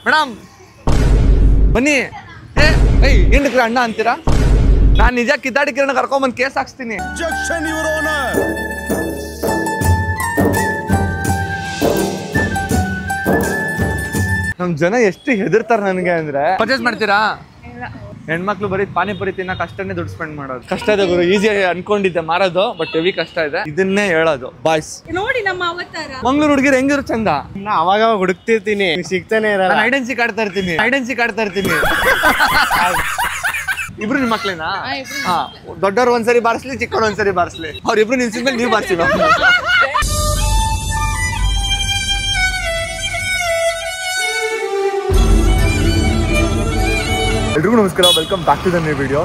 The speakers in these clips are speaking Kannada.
ಮೇಡಮ್ ಬನ್ನಿ. ಏನಕ್ಕೆ ಅಣ್ಣ ಅಂತೀರಾ? ನಾನು ನಿಜ ಕಿತ್ತಾಡಿ ಕಿರಣ ಕರ್ಕೊಂಡ್ಬಂದು ಕೇಸ್ ಹಾಕ್ಸ್ತೀನಿ. ನಮ್ ಜನ ಎಷ್ಟು ಹೆದರ್ತಾರ ನನಗೆ ಅಂದ್ರೆ. ಪರ್ಚೇಸ್ ಮಾಡ್ತೀರಾ? ಹೆಣ್ಮಕ್ಳು ಬರೀ ಪಾನಿಪುರಿ ತಿನ್ನಕ್ ಅಷ್ಟನ್ನೇ ದುಡ್ಡು ಸ್ಪೆಂಡ್ ಮಾಡೋದು. ಕಷ್ಟ ಇದೆ ಗುರು. ಈಸಿ ಅನ್ಕೊಂಡಿದ್ದೆ ಮಾರೋದು, ಬಟ್ ಹೆವಿ ಕಷ್ಟ ಇದೆ. ಇದನ್ನೇ ಹೇಳೋದು ಬಾಯ್ಸ್. ನೋಡಿ ನಮ್ಮ ಅವತಾರ. ಮಂಗ್ಳೂರ್ ಹುಡುಗಿರು ಹೆಂಗಿರು ಚಂದ. ಅವಾಗ ಹುಡುಕ್ತಿರ್ತೀನಿ, ಸಿಗ್ತಾನೆ ಇರಲ್ಲ. ಐಡೆನ್ಸಿ ಕಾಡ್ತಾ ಇರ್ತೀನಿ. ಇಬ್ರು ನಿಮ್ ಮಕ್ಳೇನಾ? ಹಾ, ದೊಡ್ಡವ್ರು ಒಂದ್ಸರಿ ಬಾರಿಸ್ಲಿ, ಚಿಕ್ಕವ್ರು ಒಂದ್ಸರಿ ಬಾರಿಸ್ಲಿ. ಅವ್ರಿಬ್ರು ನಿಲ್ಸಿದ್ಮೇಲೆ ನೀವು ಬಾರಿಸಿ. ಎಲ್ರಿಗೂ ನಮಸ್ಕಾರ, welcome back to the new video.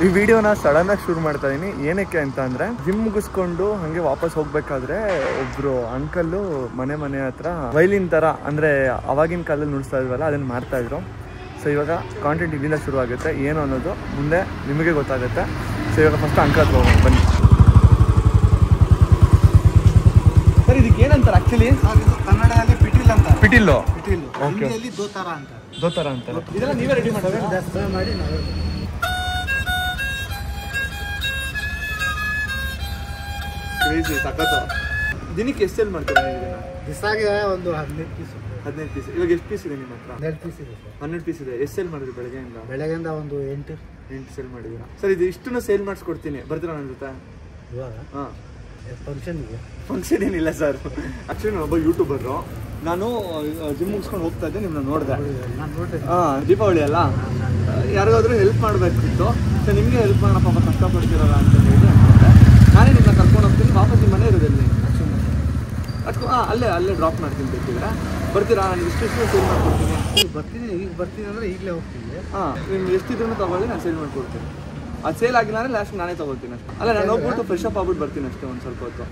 ಈ ವಿಡಿಯೋನ ಸಡನ್ ಆಗಿ ಶುರು ಮಾಡ್ತಾ ಇದೀನಿ. ಏನಕ್ಕೆ ಅಂತ ಅಂದ್ರೆ, ಜಿಮ್ ಮುಗಿಸ್ಕೊಂಡು ಹಂಗೆ ವಾಪಸ್ ಹೋಗ್ಬೇಕಾದ್ರೆ ಒಬ್ರು ಅಂಕಲ್ಲು ಮನೆ ಹತ್ರ ವೈಲಿನ್ ತರ ಅಂದ್ರೆ ಅವಾಗಿನ ಕಾಲದಲ್ಲಿ ನುಡಿಸ್ತಾ ಇದ್ವಲ್ಲ, ಅದನ್ನ ಮಾಡ್ತಾ ಇದ್ರು. ಸೊ ಇವಾಗ ಕಾಂಟೆಂಟ್ ಇಲ್ಲಿಂದ ಶುರು ಆಗುತ್ತೆ. ಏನು ಅನ್ನೋದು ಮುಂದೆ ನಿಮಗೆ ಗೊತ್ತಾಗುತ್ತೆ. ಸೊ ಇವಾಗ ಫಸ್ಟ್ ಅಂಕಲ್ ಹತ್ರ ಹೋಗೋಣ ಬನ್ನಿ. ಸರ್ ಇದಕ್ಕೆ ಏನಂತಾರೆ ಆಕ್ಚುಲಿ? ಕನ್ನಡದಲ್ಲಿ ಪಿಟೀಲ್ ಅಂತ. ಪಿಟೀಲು. ಓಕೆ. ದೋತಾರ ಅಂತ. ದೋತಾರ ಅಂತ. ಇದೆಲ್ಲ ನೀವೇ ರೆಡಿ ಮಾಡೋದು? ಮಾಡಿ ನಾವು ಕ್ರೇಜಿ ಸಖತ್. ದಿನಕ್ಕೆ ಎಷ್ಟು ಸೇಲ್ ಮಾಡ್ತೀರಾ ನೀವು? ದಿಸಾಗೆ ಒಂದು 15 ಪೀಸ್. 15 ಪೀಸ್. ಇವಾಗ ಎಷ್ಟು ಪೀಸ್ ಇದೆ ನಿಮ್ಮ ಹತ್ರ? 12 ಪೀಸ್ ಇದೆ ಸರ್. 12 ಪೀಸ್ ಇದೆ. ಎಷ್ಟು ಸೇಲ್ ಮಾಡಿದ್ರಿ ಬೆಳಗ್ಗೆಯಿಂದ? ಬೆಳಗ್ಗೆಯಿಂದ ಒಂದು 8 ಸೇಲ್ ಮಾಡಿದ್ದೀರಾ? ಸರ್ ಇದು ಇಷ್ಟನ್ನು ಸೇಲ್ ಮಾಡಿಸ್ಕೊಡ್ತೀನಿ, ಬರ್ತೀರಾ ನನ್ನ ಜೊತೆ? ಇವಾಗ ಹಾಂ, ಫಂಕ್ಷನ್ ಏನಿಲ್ಲ ಸರ್. ಆಕ್ಚುಲಿ ನಾನು ಒಬ್ಬ ಯೂಟ್ಯೂಬರು. ನಾನು ಜಿಮ್ ಮುಗಿಸ್ಕೊಂಡು ಹೋಗ್ತಾ ಇದ್ದೆ, ನಿಮ್ಮನ್ನ ನೋಡಿದೆ. ಹಾಂ, ದೀಪಾವಳಿ ಅಲ್ಲ, ಯಾರಿಗಾದ್ರೂ ಹೆಲ್ಪ್ ಮಾಡಬೇಕಿತ್ತು. ಸೊ ನಿಮಗೆ ಹೆಲ್ಪ್ ಮಾಡೋಣ, ಪಾಪ ಕಷ್ಟಪಡ್ತಿರಲ್ಲ ಅಂತ ಹೇಳಿ ನಾನೇ ನಿಮ್ಮನ್ನ ಕರ್ಕೊಂಡು ಹೋಗ್ತೀನಿ. ವಾಪಸ್ ನಿಮ್ಮ ಮನೆ ಇರೋದಲ್ಲಿ ಅದಕ್ಕೂ ಅಲ್ಲೇ ಡ್ರಾಪ್ ಮಾಡ್ತೀನಿ. ಬೇಕಿದ್ರೆ ಬರ್ತೀರಾ? ನಾನು ಇಷ್ಟು ಸೇಲ್ ಮಾಡ್ಕೊಡ್ತೀನಿ. ಬರ್ತೀನಿ ಅಂದರೆ ಈಗಲೇ ಹೋಗ್ತೀನಿ. ಹಾಂ, ನಿಮ್ಗೆ ಎಷ್ಟಿದ್ರೂ ತಗೊಳ್ಳಿ, ನಾನು ಸೇಲ್ ಮಾಡ್ಕೊಡ್ತೀನಿ. ಅದು ಸೇಲ್ ಆಗಿಲ್ಲ ಅಂದರೆ ಲಾಸ್ಟ್ ನಾನೇ ತೊಗೊಳ್ತೀನಿ ಅಷ್ಟೇ. ಅಲ್ಲ, ನಾನು ಹೋಗ್ಬಿಟ್ಟು ಫ್ರೆಶ್ ಅಪ್ ಆಗ್ಬಿಟ್ಟು ಬರ್ತೀನಿ ಅಷ್ಟೇ ಒಂದು ಸ್ವಲ್ಪ ಹೊತ್ತು.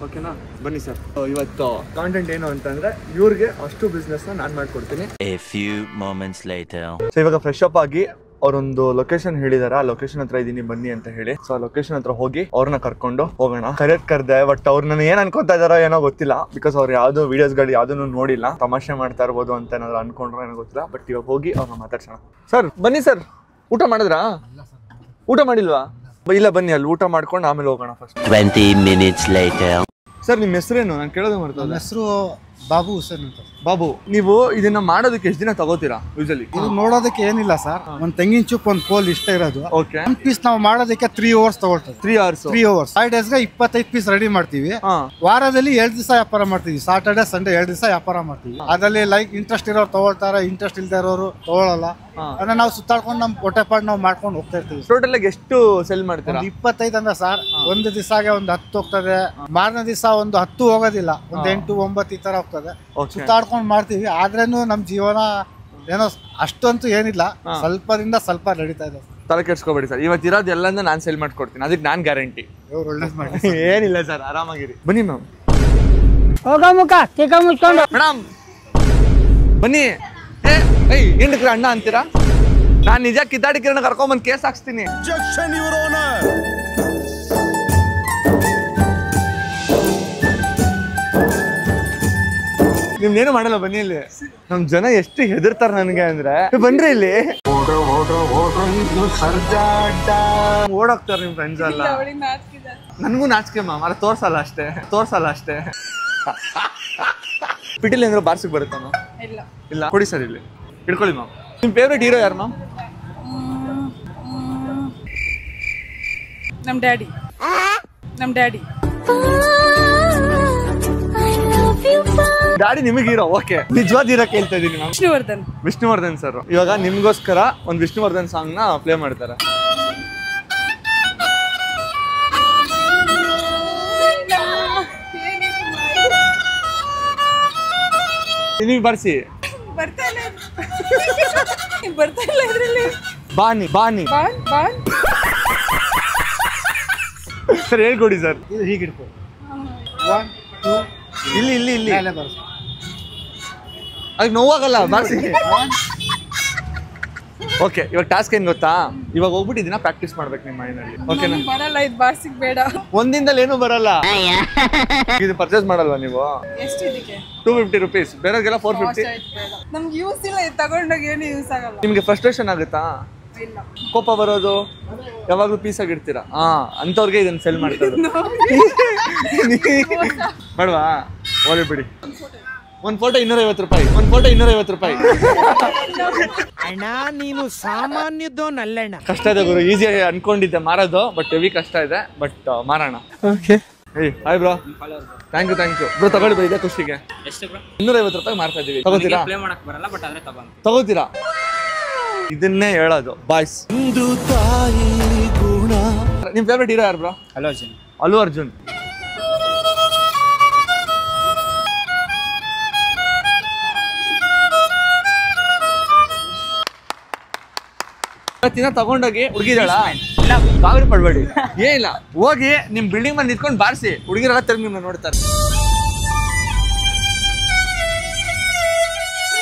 ಓಕೆನಾ? ಬನ್ನಿ ಸರ್. ಇವತ್ತು ಕಾಂಟೆಂಟ್ ಏನು ಅಂತಂದರೆ, ಇವ್ರಿಗೆ ಅಷ್ಟು ಬಿಸ್ನೆಸ್ನ ನಾನು ಮಾಡ್ಕೊಡ್ತೀನಿ. ಸೊ ಇವಾಗ ಫ್ರೆಶ್ ಅಪ್ ಆಗಿ ಅವರೊಂದು ಲೊಕೇಶನ್ ಹೇಳಿದಾರೆ. ಆ ಲೊಕೇಶನ್ ಹತ್ರ ಇದೀನಿ ಬನ್ನಿ ಅಂತ ಹೇಳಿ. ಸೊ ಆ ಲೊಕೇಶನ್ ಹತ್ರ ಹೋಗಿ ಅವ್ರನ್ನ ಕರ್ಕೊಂಡು ಹೋಗೋಣ. ಕರೆದೆ, ಬಟ್ ಅವ್ರು ನನ್ನ ಏನ್ ಅನ್ಕೊತಾ ಇದಾರೋ ಏನೋ ಗೊತ್ತಿಲ್ಲ. ಬಿಕಾಸ್ ಅವ್ರು ಯಾವ್ದು ವಿಡಿಯೋಸ್ಗಳು ಯಾವ್ದನ್ನು ನೋಡಿಲ್ಲ. ತಮಾಷೆ ಮಾಡ್ತಾ ಇರ್ಬೋದು ಅಂತ ಏನಾದ್ರು ಅನ್ಕೊಂಡ್ರೋ ಏನೋ ಗೊತ್ತಿಲ್ಲ. ಬಟ್ ಇವಾಗ ಹೋಗಿ ಅವ್ರನ್ನ ಮಾತಾಡ್ಸೋಣ. ಸರ್ ಬನ್ನಿ ಸರ್. ಊಟ ಮಾಡಿದ್ರಾ? ಊಟ ಮಾಡಿಲ್ವಾ? ಇಲ್ಲ ಬನ್ನಿ, ಅಲ್ಲಿ ಊಟ ಮಾಡ್ಕೊಂಡು ಆಮೇಲೆ ಹೋಗೋಣ. First 20 minutes later. ಸರ್ ನಿಮ್ಮ ಹೆಸರೇನು? ನಾನು ಕೇಳೋದು ಮಾಡ್ತಾ. ನನ್ನ ಹೆಸರು ಬಾಬು ಹುಸೇನ್ ಅಂತ. ಬಾಬು, ನೀವು ಇದನ್ನ ಮಾಡೋದಕ್ಕೆ ಎಷ್ಟು ದಿನ ತಗೋತೀರಾ ಯೂಶಲಿ? ಇದು ನೋಡೋದಕ್ಕೆ ಏನಿಲ್ಲ ಸರ್, ಒಂದ್ ತೆಂಗಿನ ಚುಪ್, ಒಂದ್ ಕೋಲ್ ಇಷ್ಟ ಇರೋದು. ಓಕೆ. ಒಂದ್ ಪೀಸ್ ನಾವು ಮಾಡೋದಕ್ಕೆ 3 hours ತಗೊಳ್ತದೆ. 3 hours. 5 ಡೇಸ್ಗೆ 25 ಪೀಸ್ ರೆಡಿ ಮಾಡ್ತೀವಿ. ವಾರದಲ್ಲಿ 2 ದಿವಸ ವ್ಯಾಪಾರ ಮಾಡ್ತೀವಿ. ಸಾಟರ್ಡೆ ಸಂಡೇ 2 ದಿವಸ ವ್ಯಾಪಾರ ಮಾಡ್ತೀವಿ. ಅದರಲ್ಲಿ ಲೈಕ್ ಇಂಟ್ರೆಸ್ಟ್ ಇರೋರು ತಗೊಳ್ತಾರೆ, ಇಂಟ್ರೆಸ್ಟ್ ಇಲ್ದೇ ಇರೋರು ತಗೊಳ್ಳಲ್ಲ. ಅಂದ್ರೆ ನಾವು ಸುತ್ತಾಡ್ಕೊಂಡು ನಮ್ ಹೊಟ್ಟೆಪಾಡು ನಾವು ಮಾಡ್ಕೊಂಡು ಹೋಗ್ತಾ ಇರ್ತೀವಿ. ಟೋಟಲ್ ಆಗಿ ಎಷ್ಟು ಸೆಲ್ ಮಾಡ್ತೀರಾ? 25 ಅಂದ್ರೆ ಸರ್, ಒಂದು ದಿವಸಗೆ ಒಂದು 10 ಹೋಗ್ತದೆ. ಮಾರನೇ ದಿವಸ ಒಂದು 10 ಹೋಗೋದಿಲ್ಲ, ಒಂದು 8, 9 ಈ ತರ ಹೋಗ್ತದೆ. ಸುತ್ತಾಡ್ಕೊಂಡು ಮಾಡ್ತೀವಿ. ಆದ್ರೇನು ನಮ್ ಜೀವನ ಏನೋ ಅಷ್ಟಂತೂ ಏನಿಲ್ಲ, ಸ್ವಲ್ಪದಿಂದ ಸ್ವಲ್ಪ ನಡೀತಾ ಇದೆ. ತಲೆ ಕೆಡ್ಸ್ಕೊಬೇಡಿ ಸರ್. ಇವತ್ತು ಇರೋದು ಎಲ್ಲಾನು ನಾನು ಸೇಲ್ ಮಾಡ್ಕೊಡ್ತೀನಿ, ಅದಕ್ಕೆ ನಾನು ಗ್ಯಾರಂಟಿ. ಏನಿಲ್ಲ ಸರ್, ಆರಾಮಾಗಿರಿ. ಬನ್ನಿ ಮ್ಯಾಮ್. ಮೇಡಮ್ ಬನ್ನಿ. ಏನಕ್ಕೆ ಅಣ್ಣ ಅಂತೀರಾ? ನಾನು ನಿಜ ಕಿತ್ತಾಡಿ ಕಿರಣ ಕರ್ಕೊಂಡ್ಬಂದು ಕೇಸ್ ಹಾಕ್ಸ್ತೀನಿ. ನಿಮ್ನೇನು ಮಾಡಲ್ಲ, ಬನ್ನಿ ಇಲ್ಲಿ. ನಮ್ ಜನ ಎಷ್ಟು ಹೆದರ್ತಾರ ನನಗೆ ಅಂದ್ರೆ. ಬನ್ರಿ ಇಲ್ಲಿ. ಓಡೋಗ್ತಾರ ನಿಮ್ ಫ್ರೆಂಡ್ಸ್ ಎಲ್ಲ. ನನ್ಗೂ ನಾಚಿಕೆ ಮ್ಯಾಮ್, ಅಲ್ಲ ತೋರ್ಸಲ್ಲ ಅಷ್ಟೇ. ಪಿಟೀಲ್ ಅಂದ್ರೆ ಬಾರ್ಸಿಗೆ ಬರುತ್ತ ಮ್ಯಾಮ್? ಇಲ್ಲ ಕೊಡಿ ಸರ್, ಇಲ್ಲಿ ಇಟ್ಕೊಳ್ಳಿ ಮ್ಯಾಮ್. ನಿಮ್ ಫೇವ್ರೇಟ್ ಹೀರೋ ಯಾರು ಮ್ಯಾಮ್? ನಮ್ ಡ್ಯಾಡಿ. ಡ್ಯಾಡಿ ನಿಮಗೆ ಹೀರೋ? ಓಕೆ. ನಿಜವಾದ ಹೀರೋ ಕೇಳ್ತಾ ಇದೀನಿ ಮ್ಯಾಮ್. ವಿಷ್ಣುವರ್ಧನ್ ಸರ್. ಇವಾಗ ನಿಮ್ಗೋಸ್ಕರ ಒಂದು ವಿಷ್ಣುವರ್ಧನ್ ಸಾಂಗ್ ನ ಪ್ಲೇ ಮಾಡ್ತಾರೆ. ನಿಮಗೆ ಬರ್ಸಿ. ಬಾನಿ ಸರ್, ಹೇಳ್ಕೊಡಿ ಸರ್. ಹೀಗೆ ಇಟ್ಕೊ. 1 2 ಇಲ್ಲಿ ಅದಕ್ಕೆ ನೋವಾಗಲ್ಲ, ಬಾರ್ಸಿ. ಓಕೆ, ಇವಾಗ ಟಾಸ್ಕ್ ಏನ್ ಗೊತ್ತಾ, ಇವಾಗ ಹೋಗ್ಬಿಟ್ಟು ಇದನ್ನ ಪ್ರಾಕ್ಟೀಸ್ ಮಾಡ್ಬೇಕು ನಿಮ್ಮ ಮೈನಲ್ಲಿ. ಓಕೆನಾ? ಬರಲ್ಲ, ಇದು ಬಾರ್ಸಿಕ್ ಬೇಡ. ಒಂದಿಂದಲೇ ಏನು ಬರಲ್ಲ. ಇದು ಪರ್ಚೇಸ್ ಮಾಡಲ್ವಾ ನೀವು? ಎಷ್ಟು ಇದಕ್ಕೆ? 250 rupees. ಬೇರೆಗೆಲ್ಲ 450. ನಮ್ಗೆ ಯೂಸ್ ಇಲ್ಲ, ಇದು ತಗೊಂಡೋಗಿ ಏನು ಯೂಸ್ ಆಗಲ್ಲ. ನಿಮ್ಗೆ ಫ್ರಸ್ಟ್ರೇಷನ್ ಆಗುತ್ತಾ? ಇಲ್ಲ. ಕೋಪ ಬರೋದು? ಯಾವಾಗ್ಲೂ ಪೀಸ್ ಆಗಿರ್ತೀರಾ? ಅಂತವ್ರಿಗೆ ಇದನ್ನ ಸೆಲ್ ಮಾಡ್ತಾರೆ. ಬೇಡವಾ? ಹೋಗ್ಲಿ ಬಿಡಿ. ಒಂದ್ ಫೋಟೋ 250 ರೂಪಾಯಿ. ಒಂದ್ ಫೋಟೋ 250 ರೂಪಾಯಿ. ಅಣ್ಣ ನೀನು ಸಾಮಾನ್ಯದೋನಲ್ಲಣ್ಣ. ಕಷ್ಟ ಇದೆ ಗುರು, ಈಸಿ ಅನ್ಕೊಂಡಿದ್ದೆ ಮಾರೋದು, ಬಟ್ ಹೆವಿ ಕಷ್ಟ ಇದೆ, ಬಟ್ ಮಾರೋಣ. Okay. Hi bro. Thank you bro. ತಗೊಳ್ಳಿ ಬ್ರೋ, ಇದೆ ಖುಷಿಗೆ. ಎಷ್ಟು ಬ್ರೋ? 250 ರೂಪಾಯಿ ಮಾರ್ತಾ ಇದೀವಿ. ತಗೋತೀರಾ? ಪ್ಲೇ ಮಾಡಕ್ ಬರಲ್ಲ, ಬಟ್ ಆದ್ರೆ ತಗೋತೀರಾ? ಇದನ್ನೇ ಹೇಳೋದು ಬಾಯ್ಸ್. ನಿಮ್ ಫೇವ್ರೆಟ್ ಹೀರೋ ಯಾರು ಬ್ರೋ? ಅಲ್ಲು ಅರ್ಜುನ್. ತಗೊಂಡೋಗಿ ಹುಡುಗಿದಾಳ ಕಾವೇರಿ ಪಡ್ಬೇಡಿ, ಏನಿಲ್ಲ, ಹೋಗಿ ನಿಮ್ ಬಿಲ್ಡಿಂಗ್ ಮೇಲೆ ನಿಂತ್ಕೊಂಡು ಬಾರಿಸಿ, ಹುಡುಗಿರೆಲ್ಲ ತಿರ್ಗಿ ನಿಮ್ನ ನೋಡ್ತಾರೆ.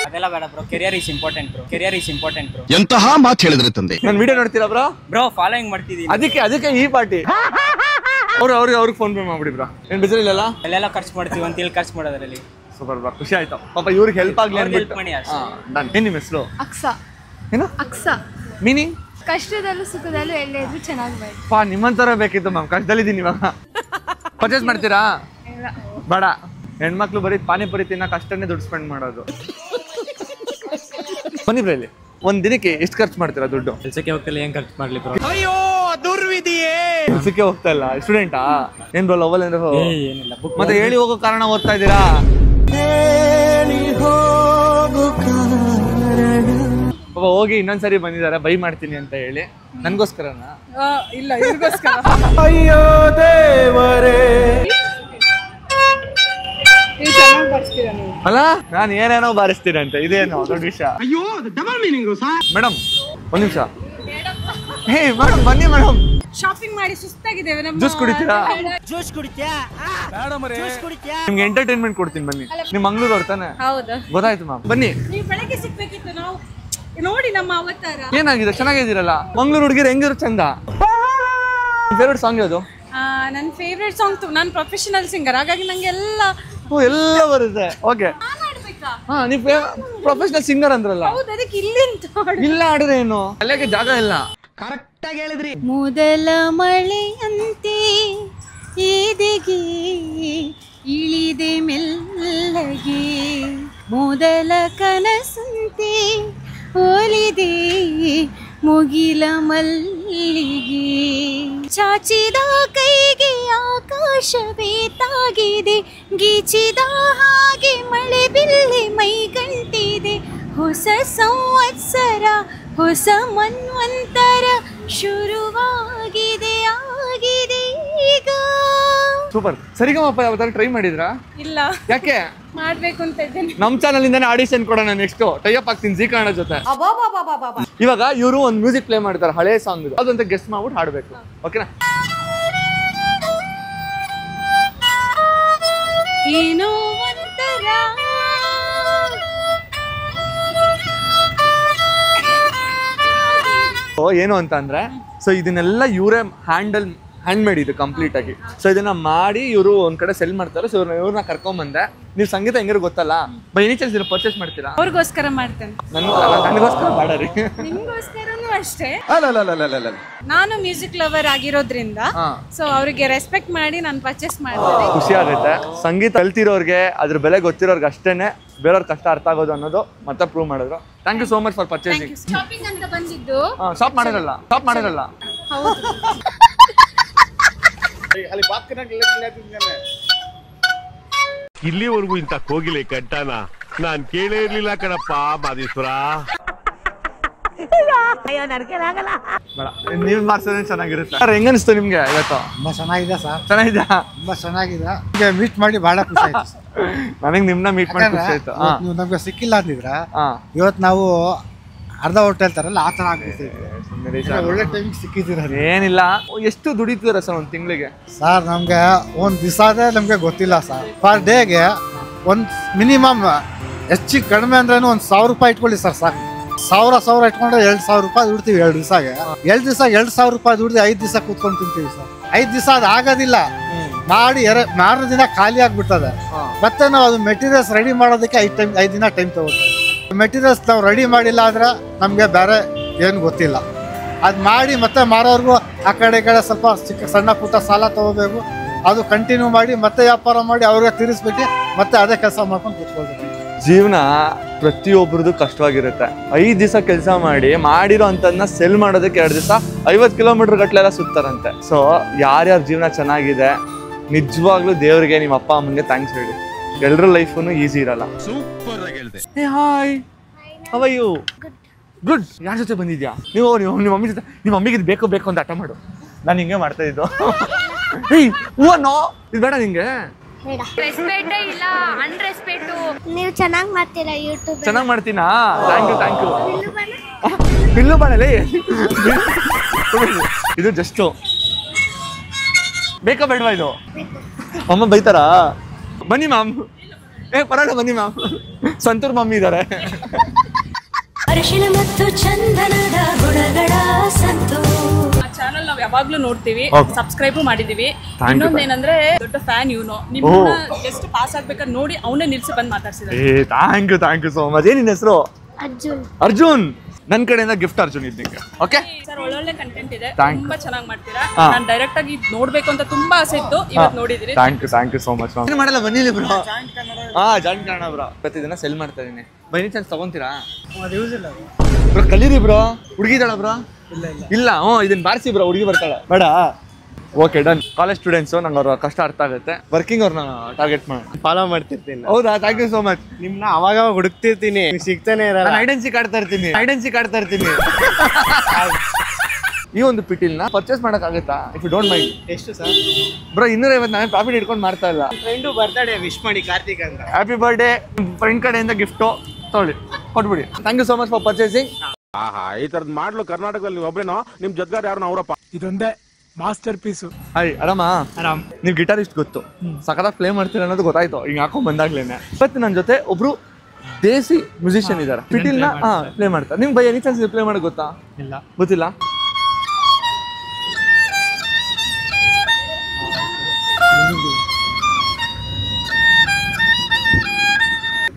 ಅದೆಲ್ಲ ಬೇಡ bro, career is important bro. ಎಂತಹ ಮಾತು ಹೇಳಿದ್ರೆ ತಂದೆ. ನನ್ ವಿಡಿಯೋ ನೋಡ್ತೀರಾ ಬ್ರೋ? ಫಾಲೋಯಿಂಗ್ ಮಾಡ್ತಿದ್ದೀನಿ. ಅದಕ್ಕೆ ಈ ಪಾರ್ಟಿ ಅವ್ರಿಗೆ ಫೋನ್ ಪೇ ಮಾಡ್ಬಿಡಿ ಬ್ರೋ. ಏನ್ ಬಿಸಿಲು ಇಲ್ಲಲ್ಲ? ಅಲ್ಲೆಲ್ಲ ಖರ್ಚು ಮಾಡ್ತೀವಿ ಅಂತ ಹೇಳಿ ಖರ್ಚು ಮಾಡೋದ್ರಲ್ಲಿ. ಸೂಪರ್ ಬ್ರೋ, ಖುಷಿ ಆಯ್ತು. ಪಾಪ ಇವ್ರಿಗೆ ಹೆಲ್ಪ್ ಆಗ್ಲಿ ಅನ್ಬಿಟ್ಟು. ಏನ್ ನಿಮ್ಮ ಹೆಸರು? ಅಕ್ಸ. ಏನು ಅಕ್ಸ ಮೀನಿಂಗ್? ಕಷ್ಟದಲ್ಲೂ ಸುಖದಲ್ಲೂ ಎಲ್ಲೇ ಇದ್ರು ಚೆನ್ನಾಗಿ ಬೈ. ನಿಮ್ಮಂತರ ಬೇಕಿತ್ತು ಮ್ಯಾಮ್, ಕಷ್ಟದಲ್ಲಿದ್ದೀನಿ ಇವಾಗ. ಪರ್ಚೇಸ್ ಮಾಡ್ತೀರಾ? ಬೇಡ, ಹೆಣ್ಮಕ್ಳು ಬರೀ ಪಾನಿಪುರಿ ತಿನ್ನಕ್ಕೆ ಅಷ್ಟನ್ನೇ ದುಡ್ಡು ಸ್ಪೆಂಡ್ ಮಾಡೋದು. ಬನ್ನಿ ಬ್ರೋ, ಇಲ್ಲಿ ಒಂದ್ ದಿನಕ್ಕೆ ಎಷ್ಟು ಖರ್ಚು ಮಾಡ್ತೀರಾ ದುಡ್ಡು? ಕೆಲಸಕ್ಕೆ ಹೋಗ್ತಲ್ಲ, ಏನ್ ಖರ್ಚು ಮಾಡ್ಲಿ ಬ್ರೋ? ಅಯ್ಯೋ ದುರ್ವಿಧಿಯೇ. ಕೆಲ್ಸಕ್ಕೆ ಹೋಗ್ತಾ ಇಲ್ಲ, ಸ್ಟೂಡೆಂಟಾ? ಏನ್ ಬ್ರೋ ಲವಲ್ ಅಂದ್ರೆ? ಏನಿಲ್ಲ, ಮತ್ತೆ ಹೇಳಿ ಹೋಗೋ ಕಾರಣ ಓದ್ತಾ ಇದ್ದೀರಾ? ಪಾಪ ಹೋಗಿ ಇನ್ನೊಂದ್ಸರಿ ಬಂದಿದ್ದಾರೆ ಬೈ ಮಾಡ್ತೀನಿ ಅಂತ ಹೇಳಿ. ನನ್ಗೋಸ್ಕರನಾ? ಇಲ್ಲ, ಇವ್ರಿಗೋಸ್ಕರ. ಅಯ್ಯೋ ದೇವರೇ. ನೀವು ಚೆನ್ನಾಗಿ ಬರ್ಸ್ತೀರಾ ನೀವು. ಅಲ್ಲ, ನಾನು ಏನೇನೋ ಬಾರಿಸ್ತೀನಿ ಅಂತ, ಇದೇನೋ ದೊಡ್ಡ ವಿಷಯ. ಅಯ್ಯೋ ಡಬಲ್ ಮೀನಿಂಗ್ ಸರ್. ಮೇಡಮ್ ಒಂದ್ ನಿಮಿಷ. ಹೇ ಮೇಡಮ್, ಬನ್ನಿ ಮೇಡಮ್. ಶಾಪಿಂಗ್ ಮಾಡಿ ಸುಸ್ತಾಗಿದ್ದೇವೆ. ಜ್ಯೂಸ್ ಕುಡಿತೀರಾ? ಜ್ಯೂಸ್ ಕುಡಿತ್ಯಾ? ಜ್ಯೂಸ್ ಕುಡಿತ್ಯಾ? ನಿಮ್ಗೆ ಎಂಟರ್ಟೈನ್ಮೆಂಟ್ ಕೊಡ್ತೀನಿ, ಬನ್ನಿ. ನಿಮ್ ಮಂಗ್ಳೂರ್ ಅವ್ರ ಹೌದು, ಗೊತ್ತಾಯ್ತು ಮ್ಯಾಮ್, ಬನ್ನಿ. ನೀವು ಬೆಳಗ್ಗೆ ಸಿಗ್ಬೇಕಿತ್ತು, ನಾವು ನೋಡಿ ನಮ್ಮ ಅವತಾರ. ಏನಾಗಿದೆ, ಚೆನ್ನಾಗಿದ್ದೀರಲ್ಲ. ಮಂಗ್ಳೂರ್ ಹುಡುಗಿರು ಹೆಂಗಿರೋ ಚಂದ. ಫೇವ್ರೆಟ್ ಸಾಂಗ್ ಯಾವುದು? ನನ್ನ ಫೇವ್ರೆಟ್ ಸಾಂಗ್. ನಾನು ಪ್ರೊಫೆಷನಲ್ ಸಿಂಗರ್, ಹಾಗಾಗಿ ನಂಗೆ ಎಲ್ಲ ಬರುತ್ತೆ. ಓಕೆ, ನೀವು ಪ್ರೊಫೆಷನಲ್ ಸಿಂಗರ್ ಅಂದ್ರಲ್ಲ? ಹೌದು, ಅದಕ್ಕೆ ಇಲ್ಲಿಂದ ಇಲ್ಲ ಆಡಿದ್ರೆ ಏನು, ಅಲ್ಲಿಗೆ ಜಾಗ ಇಲ್ಲ. ಕರೆಕ್ಟ್ ಆಗಿ ಹೇಳಿದ್ರಿ. ಮೊದಲ ಮಳೆಯಂತೆ ಎದೆಗೆ ಇಳಿದೆ ಮೆಲ್ಲಗೆ, ಮೊದಲ ಕನಸಂತೆ ಒಲಿದೆ ಮುಗಿಲ ಮಲ್ಲಿಗೆ, ಚಾಚಿದ ಕೈಗೆ ಆಕಾಶವೇ ತಾಗಿದೆ, ಗೀಚಿದ ಹಾಗೆ ಮಳೆ ಬಿಲ್ಲಿ ಮೈಗಂಟಿದೆ, ಹೊಸ ಸಂವತ್ಸರ ಹೊಸ ಮನ್ವಂತರ ಶುರುವಾಗಿದೆ ಆಗಿದೆ ಈಗ. ಸೂಪರ್. ಸರಿಗಮಪ ಯಾವತ್ತಾರು ಟ್ರೈ ಮಾಡಿದ್ರಾ? ಇಲ್ಲ, ಯಾಕೆ? ಮಾಡ್ಬೇಕು ಅಂತ ಇದ್ದೇನೆ. ನಮ್ ಚಾನಲ್ ಇಂದಾನೆ ಆಡಿಷನ್ ಕೊಡೋಣ, ನೆಕ್ಸ್ಟ್ ಟೈ ಅಪ್ ಆಗ್ತೀನಿ ಜೀ ಕನ್ನಡ ಜೊತೆ. ಇವಾಗ ಇವರು ಒಂದು ಮ್ಯೂಸಿಕ್ ಪ್ಲೇ ಮಾಡ್ತಾರೆ, ಹಳೆ ಸಾಂಗ್, ಅದಂತ ಗೆಸ್ಟ್ ಮಾಡ್ಬಿಟ್ಟು ಹಾಡ್ಬೇಕು. ಓಕೆನಾ? ಏನೋ ಒಂಥರ ಏನು ಅಂತ ಅಂದ್ರೆ, ಸೊ ಇದನ್ನೆಲ್ಲ ಇವರೇ ಹ್ಯಾಂಡ್ ಮೇಡ್ ಇದು ಕಂಪ್ಲೀಟ್ ಆಗಿ. ಸೊ ಇದನ್ನ ಮಾಡಿ ಇವರು ಒಂದ್ ಕಡೆ ಸೆಲ್ ಮಾಡ್ತಾರೆ. ಸೊ ಇವ್ರನ್ನ ಕರ್ಕೊಂಡ್ ಬಂದೆ. ನೀವು ಸಂಗೀತ ಹೆಂಗಿರೋ ಗೊತ್ತಲ್ಲ, ಬೈ ಎನಿ ಚಾನ್ಸ್ ಇದನ್ನ ಪರ್ಚೇಸ್ ಮಾಡ್ತೀರಾ? ಅವ್ರಿಗೋಸ್ಕರ ಮಾಡ್ತೇನೆ. ನನಗೋಸ್ಕರ ಬೇಡ ರೀ. ನಿಮ್ಗೋಸ್ಕರನೂ ಅಷ್ಟೇ. ಅಲ್ಲ, ನಾನು ಮ್ಯೂಸಿಕ್ ಲವರ್ ಆಗಿರೋದ್ರಿಂದ ಸೊ ಅವರಿಗೆ ರೆಸ್ಪೆಕ್ಟ್ ಮಾಡಿ ನಾನು ಪರ್ಚೇಸ್ ಮಾಡ್ತೇನೆ. ಖುಷಿ ಆಗುತ್ತೆ. ಸಂಗೀತ ಕಲ್ತಿರೋರ್ಗೆ ಅದ್ರ ಬೆಲೆ ಗೊತ್ತಿರೋರ್ಗೆ ಅಷ್ಟೇನೆ ಬೇರೆಯವ್ರ ಕಷ್ಟ ಅರ್ಥ ಆಗೋದು ಅನ್ನೋದು ಮತ್ತೆ ಪ್ರೂವ್ ಮಾಡಿದ್ರು. Thank you so much for purchasing. Shopping ಅಂತ ಬಂದಿದ್ದು. ಶಾಪ್ ಮಾಡಿರಲ್ಲ. ಹೌದು. ಇಲ್ಲಿವರೆಗೂ ಇಂತ ಕೋಗಿಲೆ ಕಂಟಾನ ನಾನ್ ಕೇಳೇ ಇರ್ಲಿಲ್ಲ ಕಣಪ್ಪ ಮಾದೇಶ್ವರ. ನೀವ್ ಮಾಡ್ಸೋದೇ ಚೆನ್ನಾಗಿರುತ್ತೆ. ಹೆಂಗನಿಸ್ತು ನಿಮ್ಗೆ ಇವತ್ತು? ತುಂಬಾ ಚೆನ್ನಾಗಿದೆ ಸರ್. ಚೆನ್ನಾಗಿದೆ, ತುಂಬಾ ಚೆನ್ನಾಗಿದೆ. ಮೀಟ್ ಮಾಡಿ ಬಹಳ ಖುಷಿ ಆಯ್ತು ಸರ್. ನನಗೆ ನಿಮ್ನ ಮೀಟ್ ಮಾಡಿ ಖುಷಿ ಆಯ್ತು. ನೀವು ನಮ್ಗೆ ಸಿಕ್ಕಿಲ್ಲ ಅಂದಿದ್ರ, ಇವತ್ತು ನಾವು ಅರ್ಧ ಹೊಟ್ಟೆ ಹೇಳ್ತಾರಲ್ಲ ಆ ತರ ಆಗ್ಬಿಟ್ಟಿದೆ. ಒಳ್ಳೆ ಟೈಮಿಗೆ ಸಿಕ್ಕಿದ್ದೀರ. ಏನಿಲ್ಲ, ಎಷ್ಟು ದುಡಿತೀರ ಸರ್ ಒಂದ್ ತಿಂಗಳಿಗೆ? ಸರ್ ನಮ್ಗೆ ಒಂದ್ ದಿವಸದೇ ನಮ್ಗೆ ಗೊತ್ತಿಲ್ಲ ಸರ್. ಪರ್ ಡೇಗೆ ಒಂದ್ ಮಿನಿಮಮ್ ಹೆಚ್ಚಿಗೆ ಕಡಿಮೆ ಅಂದ್ರೇನು 1,000 ರೂಪಾಯಿ ಇಟ್ಕೊಳ್ಳಿ ಸರ್ ಸಾಕು. ಸಾವಿರ ಇಟ್ಕೊಂಡ್ರೆ 2,000 ರೂಪಾಯಿ ದುಡ್ತೀವಿ 2 ದಿವಸಗೆ. 2,000 ರೂಪಾಯಿ ದುಡ್ದು 5 ದಿವಸ ಕೂತ್ಕೊಂಡು ತಿಂತೀವಿ ಸರ್. 5 ದಿವಸ ಅದು ಆಗೋದಿಲ್ಲ, ಮಾಡಿ ಮಾರನೇ ದಿನ ಖಾಲಿ ಆಗ್ಬಿಡ್ತದೆ. ಮತ್ತೆ ನಾವು ಅದು ಮೆಟೀರಿಯಲ್ಸ್ ರೆಡಿ ಮಾಡೋದಕ್ಕೆ 5 ದಿನ ಟೈಮ್ ತಗೋತೀವಿ. ಮೆಟೀರಿಯಲ್ಸ್ ನಾವು ರೆಡಿ ಮಾಡಿಲ್ಲ ಅಂದ್ರೆ ನಮಗೆ ಬೇರೆ ಏನು ಗೊತ್ತಿಲ್ಲ. ಅದು ಮಾಡಿ ಮತ್ತೆ ಮಾರೋರ್ಗು ಆ ಕಡೆ ಈ ಕಡೆ ಸ್ವಲ್ಪ ಸಣ್ಣ ಪುಟ್ಟ ಸಾಲ ತಗೋಬೇಕು. ಅದು ಕಂಟಿನ್ಯೂ ಮಾಡಿ ಮತ್ತೆ ವ್ಯಾಪಾರ ಮಾಡಿ ಅವ್ರಿಗೆ ತಿರ್ಸ್ಬಿಟ್ಟು ಮತ್ತೆ ಅದೇ ಕೆಲಸ ಮಾಡ್ಕೊಂಡು ಕೂತ್ಕೊಳ್ಬೇಕು. ಜೀವನ ಪ್ರತಿಯೊಬ್ಬರದು ಕಷ್ಟವಾಗಿರುತ್ತೆ. 5 ದಿವಸ ಕೆಲಸ ಮಾಡಿರೋ ಅಂತದನ್ನ ಸೆಲ್ ಮಾಡೋದಕ್ಕೆ 2 ದಿವಸ 50 ಕಿಲೋಮೀಟರ್ ಗಟ್ಟಲೆಲ್ಲ ಸುತ್ತಾರಂತೆ. ಸೊ ಯಾರ್ಯಾರ ಜೀವನ ಚೆನ್ನಾಗಿದೆ ನಿಜವಾಗ್ಲೂ ದೇವ್ರಿಗೆ ನಿಮ್ಮ ಅಪ್ಪ ಅಮ್ಮಂಗೆ ಥ್ಯಾಂಕ್ಸ್ ಹೇಳಿ. ಎಲ್ಲರ ಲೈಫು ಈಸಿ ಇರಲ್ಲ. ಸೂಪರ್ ಆಗಿ ಹೇಳ್ದೆ. Hi, how are you? Good. ಯಾರ ಜೊತೆ ಬಂದಿದ್ಯಾ ನೀವು? ನಿಮ್ಮ ಮಮ್ಮಿ ಜೊತೆ. ನಿಮ್ಮ ಮಮ್ಮಿಗೆ ಇದು ಬೇಕು ಅಂತ ಹಠ ಮಾಡು. ನಾನು ಹಿಂಗೆ ಮಾಡ್ತಾ ಇದ್ದು. ಏಯ್ ಹೂವನೋ ಇದು ಬೇಡ ನಿಂಗೆ. ರೆಸ್ಪೆಕ್ಟೇ ಇಲ್ಲ, ಅನ್ರೆಸ್ಪೆಕ್ಟು. ನೀವು ಚೆನ್ನಾಗಿ ಮಾಡ್ತೀರಾ ಯೂಟ್ಯೂಬ್. ಚೆನ್ನಾಗಿ ಮಾಡ್ತೀನಾ? Thank you. ಬಿಲ್ಲು ಬಾಣಲ್ಲಿ ಇದು ಜಸ್ಟು ಬೇಕಾ ಬೇಡವಾ ಇದು? ಅಮ್ಮ ಬೈತಾರಾ? ಬನ್ನಿ ಮ್ಯಾಮ್. ಪರವಾಗಿಲ್ಲ ಬನ್ನಿ ಮ್ಯಾಮ್. ಸಂತೂರ್ ಮಮ್ಮಿ ಇದ್ದಾರೆ. ಅರಿಶಿನ ಮತ್ತು ಚಂದನದ ಗುಣಗಳ ಸಂತು. ಚಾನಲ್ ನಾವು ಯಾವಾಗ್ಲೂ ನೋಡ್ತೀವಿ, ಸಬ್ಸ್ಕ್ರೈಬ್ ಮಾಡಿದೀವಿ. ಇನ್ನೊಂದೇನಂದ್ರೆ ದೊಡ್ಡ ಫ್ಯಾನ್ ಇವನು. ನಿಮ್ಮನ್ನ ಜಸ್ಟ್ ಪಾಸ್ ಆಗ್ಬೇಕಾದ್ರೆ ನೋಡಿ ಅವನೇ ನಿಲ್ಸಿ ಬಂದು ಮಾತಾಡ್ಸಿದ್ದಾರೆ. Thank you so much. ಏನ್ ನಿನ್ನ ಹೆಸರು? ಅರ್ಜುನ್. ನನ್ನ ಕಡೆಯಿಂದ ಗಿಫ್ಟ್ ಅರ್ಜುನ್ ಇದ್ದಿಗೆ. ಓಕೆ ಸರ್, ಒಳ್ಳೊಳ್ಳೆ ಕಂಟೆಂಟ್ ಇದೆ, ತುಂಬಾ ಚೆನ್ನಾಗಿ ಮಾಡ್ತೀರಾ. ನಾನು ಡೈರೆಕ್ಟ್ ಆಗಿ ನೋಡ್ಬೇಕು ಅಂತ ತುಂಬಾ ಆಸೆ ಇತ್ತು, ಇವತ್ತು ನೋಡಿದ್ರಿ. Thank you so much. ಏನು ಮಾಡಲ್ಲ ಬನ್ನಿ ಬ್ರೋ. ಜಾಯಿನ್ ಕಾರಣ ಬ್ರೋ. ಪ್ರತಿದಿನ ಸೆಲ್ ಮಾಡ್ತಾ ಇದೀನಿ. ಬೈ ಚಾನ್ಸ್ ತಗೊಂತೀರಾ ಬ್ರೋ? ಕಲೀರಿ ಬ್ರೋ. ಹುಡುಗಿ ಇದ್ದಾಳ ಬ್ರೋ? ಇಲ್ಲ. ಇದನ್ನ ಬಾರಿಸಿ ಬ್ರೋ, ಹುಡುಗಿ ಬರ್ತಾಳೆ. ಬೇಡ? Okay done. ಕಾಲೇಜ್ ಸ್ಟೂಡೆಂಟ್ಸು, ನಂಗೆ ಅವ್ರ ಕಷ್ಟ ಅರ್ಥ ಆಗುತ್ತೆ. ವರ್ಕಿಂಗ್ ಅವ್ರನ್ನ ಟಾರ್ಗೆಟ್ ಮಾಡಿ ಫಾಲೋ ಮಾಡ್ತಿರ್ತೀನಿ. ಹೌದಾ? Thank you so much. ನಿಮ್ನ ಅವಾಗ ಹುಡುಕ್ತಿರ್ತೀನಿ, ಸಿಗ್ತಾನೆ ಇರಲ್ಲ. ಐಡೆನ್ಸಿ ಕಾಡ್ತಾ ಇರ್ತೀನಿ. ಈ ಒಂದು ಪಿಟಿಲ್ನ ಪರ್ಚೇಸ್ ಮಾಡೋಕ್ಕಾಗುತ್ತಾ? If you don't mind. ಎಷ್ಟು ಸರ್? ಬ್ರೋ 250. ನಾನು ಪ್ರಾಫಿಟ್ ಇಟ್ಕೊಂಡು ಮಾಡ್ತಾ ಇಲ್ಲ. ಫ್ರೆಂಡು ಬರ್ತ್ಡೇ ವಿಶ್ ಮಾಡಿ ಕಾರ್ತಿಕ್ ಅಂತ. Happy birthday. ಫ್ರೆಂಡ್ ಕಡೆಯಿಂದ ಗಿಫ್ಟು ತೊಗೊಳ್ಳಿ, ಕೊಟ್ಬಿಡಿ. Thank you so much for purchasing. ಈ ತರದ್ ಮಾಡ್ಲು ಕರ್ನಾಟಕದಲ್ಲಿ ಒಬ್ರೇನೋ, ನಿಮ್ ಜೊತೆಗಾರ ಯಾರು ಅವರಪ್ಪ? ಇದೊಂದೇ ಮಾಸ್ಟರ್ ಪೀಸು. ಹಾಯ್ ಆರಾಮ? ನೀವು ಗಿಟಾರಿಸ್ಟ್ ಗೊತ್ತು, ಸಖತ್ತಾಗಿ ಪ್ಲೇ ಮಾಡ್ತೀರ ಅನ್ನೋದು ಗೊತ್ತಾಯ್ತು ಈಗ ಹಾಕೊಂಡ್ ಬಂದಾಗ್ಲೇನೆ. ಇವತ್ತು ನನ್ನ ಜೊತೆ ಒಬ್ರು ದೇಸಿ ಮ್ಯೂಸಿಷಿಯನ್ ಇದ್ದಾರೆ. ಪಿಟಿಲ್ನ ಪ್ಲೇ ಮಾಡ್ತಾರೆ. ನಿಮ್ಗೆ ಬೈ ಎನಿ ಚಾನ್ಸ್ ಪ್ಲೇ ಮಾಡೋದು ಗೊತ್ತಾ? ಇಲ್ಲ. ಗೊತ್ತಿಲ್ಲ?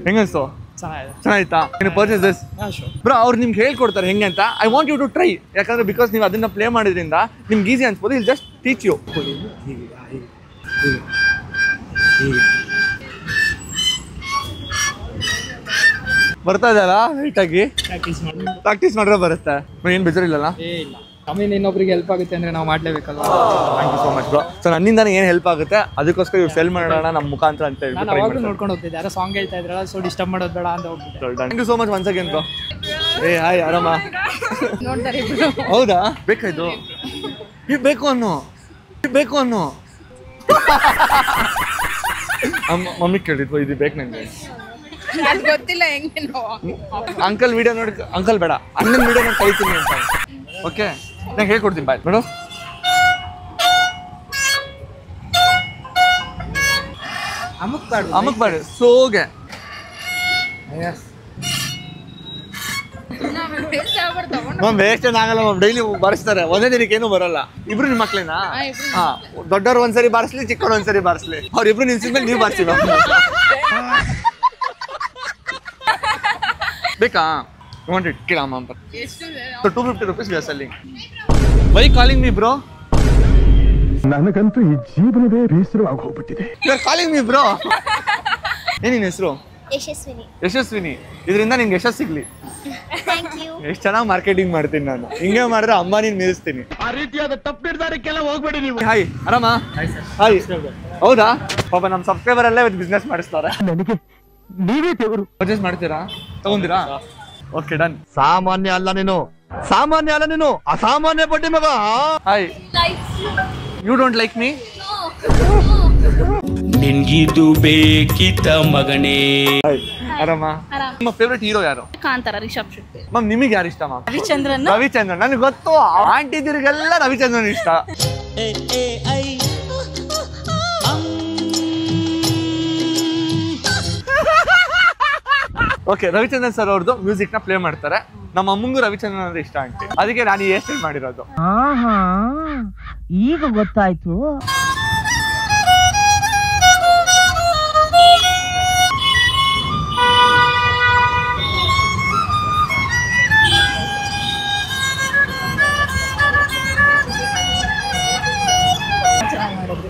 ಹೆಂಗನ್ಸು? ಚೆನ್ನಾಯ್ತಾ? Purchase this bro. ಅವ್ರು ನಿಮ್ಗೆ ಹೇಳ್ಕೊಡ್ತಾರೆ ಹೆಂಗೆ ಅಂತ. I want you to try. ಯಾಕಂದ್ರೆ ಬಿಕಾಸ್ ನೀವು ಅದನ್ನ ಪ್ಲೇ ಮಾಡಿದ್ರಿಂದ ನಿಮ್ಗೆ ಈಸಿ ಅನ್ಸ್ಬೋದು. ಇಲ್ಲಿ ಜಸ್ಟ್ ಟೀಚ್ ಯು. ಬರ್ತಾ ಇದೆಯಲ್ಲ ಲೈಟಾಗಿ? ಪ್ರಾಕ್ಟೀಸ್ ಮಾಡಿದ್ರೆ ಬರುತ್ತೆ. ಏನು ಬೇಜಾರಿಲ್ಲಲ್ಲ? ಆಮೇಲೆ ಇನ್ನೊಬ್ರಿಗೆ ಹೆಲ್ಪ್ ಆಗುತ್ತೆ ಅಂದ್ರೆ ನಾವು ಮಾಡ್ಲೇಬೇಕಲ್ಲ. Thank you so much bro. So ನನ್ನಿಂದಾನೆ ಏನು ಹೆಲ್ಪ್ ಆಗುತ್ತೆ ಅದಕ್ಕೋಸ್ಕರ ಇವ್ರು ಸೆಲ್ ಮಾಡೋಣ ನಮ್ಮ ಮುಖಾಂತರ ಅಂತ ಹೇಳಿ ಅವಾಗಲೂ ನೋಡ್ಕೊಂಡು ಹೋಗ್ತಿದ್ದೆ. ಯಾರೋ ಸಾಂಗ್ ಹೇಳ್ತಾ ಇದ್ರಲ್ಲ, ಸೊ ಡಿಸ್ಟರ್ಬ್ ಮಾಡೋದು ಬೇಡ ಅಂತ ಹೋಗ್ತಿದ್ದೆ. Thank you so much once again bro. Hi ಆರಾಮ? ಹೌದಾ? ಬೇಕಾಯ್ತು? ಬೇಕು ಅನ್ನೋ ಮಮ್ಮಿ ಕೇಳಿದ್ವು ಇದು ಬೇಕು ನಂಗೆ. ಗೊತ್ತಿಲ್ಲ ಹೆಂಗೆ. ಅಂಕಲ್ ವಿಡಿಯೋ ನೋಡಿ, ಅಂಕಲ್ ಬೇಡ ಅಣ್ಣನ ವಿಡಿಯೋ ನೋಡಿ ಕಲಿತೀನಿ ಅಂತ. ಓಕೆ ನಂಗೆ ಹೇಳ್ಕೊಡ್ತೀನಿ. Bye madam. ಅಮಕ್ ಬಾಡು ಸೋಗೆ. ಮ್ಯಾಮ್ ವೇಸ್ಟ್ ಏನಾಗಲ್ಲ ಮ್ಯಾಮ್. ಡೈಲಿ ಬಾರಿಸ್ತಾರೆ, ಒಂದೇ ದಿನಕ್ಕೆ ಏನೂ ಬರಲ್ಲ. ಇಬ್ರು ನಿಮ್ಮ ಮಕ್ಳೇನಾ? ಹಾ, ದೊಡ್ಡವ್ರು ಒಂದ್ಸರಿ ಬಾರಿಸ್ಲಿ, ಚಿಕ್ಕವ್ರು ಒಂದ್ಸರಿ ಬಾರಿಸ್ಲಿ. ಅವ್ರಿಬ್ರು ನಿಲ್ಸಿದ್ಮೇಲೆ ನೀವು ಬಾರಿಸಿ. ಬೇಕಾ? Want it? Kid amount. So 250 rupees we are selling. Why calling me bro? ನನಗಂತೂ ಈ ಜೀವನವೇ ಬೇಸರವಾಗಿ ಹೋಗ್ಬಿಟ್ಟಿದೆ. You are calling me bro. ಏನಿನ ಹೆಸರು? ಯಶಸ್ವಿನಿ. ಇದರಿಂದ ನಿಂಗೆ ಯಶಸ್ಸು ಸಿಗ್ಲಿ. ಎಷ್ಟು ಚೆನ್ನಾಗಿ ಮಾರ್ಕೆಟಿಂಗ್ ಮಾಡ್ತೀನಿ ನಾನು. ಹಿಂಗೆ ಮಾಡಿದ್ರೆ ಅಂಬಾನಿ ಮೀರಿಸ್ತೀನಿ. ಆ ರೀತಿಯಾದ ತಪ್ಪು ನಿರ್ಧಾರಕ್ಕೆಲ್ಲ ಹೋಗ್ಬೇಡಿ ನೀವು. ಹಾಯ್ ಆರಾಮ? ಹಾಯ್. ಹೌದಾ? ಪಾಪ ನಮ್ಮ ಸಬ್ಸ್ಕ್ರೈಬರ್ ಅಲ್ಲೇ ಬಿಸ್ನೆಸ್ ಮಾಡಿಸ್ತಾರೆ. ನನಗೆ ನೀವೇ ದೇವರು. ಪರ್ಚೇಸ್ ಮಾಡ್ತೀರಾ? ತಗೊಂತೀರಾ? Okay done. ಸಾಮಾನ್ಯ ಅಲ್ಲ ನೀನು ಅಸಾಮಾನ್ಯ ಬಡ್ಡಿ ಮಗ. Hi. You don't like me? ನಿನ್ಗಿದು ಬೇಕಿತ್ತ ಮಗನೇ? ಹಾಯ್ ಆರಾಮ? ನಿಮ್ಮ ಫೇವ್ರೆಟ್ ಹೀರೋ ಯಾರು? ಕಾಂತಾರ ರಿಷಬ್ ಶೆಟ್ಟಿ. ಮ್ಯಾಮ್ ನಿಮಗೆ ಯಾರು ಇಷ್ಟ ಮ್ಯಾಮ್? ರವಿಚಂದ್ರನ್. ನನಗೆ ಗೊತ್ತು, ಆಂಟಿದಿರಿಗೆಲ್ಲ ರವಿಚಂದ್ರನ್ ಇಷ್ಟ. ಓಕೆ, ರವಿಚಂದ್ರನ್ ಸರ್ ಅವ್ರದ್ದು ಮ್ಯೂಸಿಕ್ ನ ಪ್ಲೇ ಮಾಡ್ತಾರೆ. ನಮ್ಮ ಅಮ್ಮಂಗೂ ರವಿಚಂದ್ರನ್ ಅಂದ್ರೆ ಇಷ್ಟ ಆಂಟಿ, ಅದಕ್ಕೆ ನಾನು ಈ ಹೇರ್ ಸ್ಟೈಲ್ ಮಾಡಿರೋದು. ಈಗ ಗೊತ್ತಾಯ್ತು.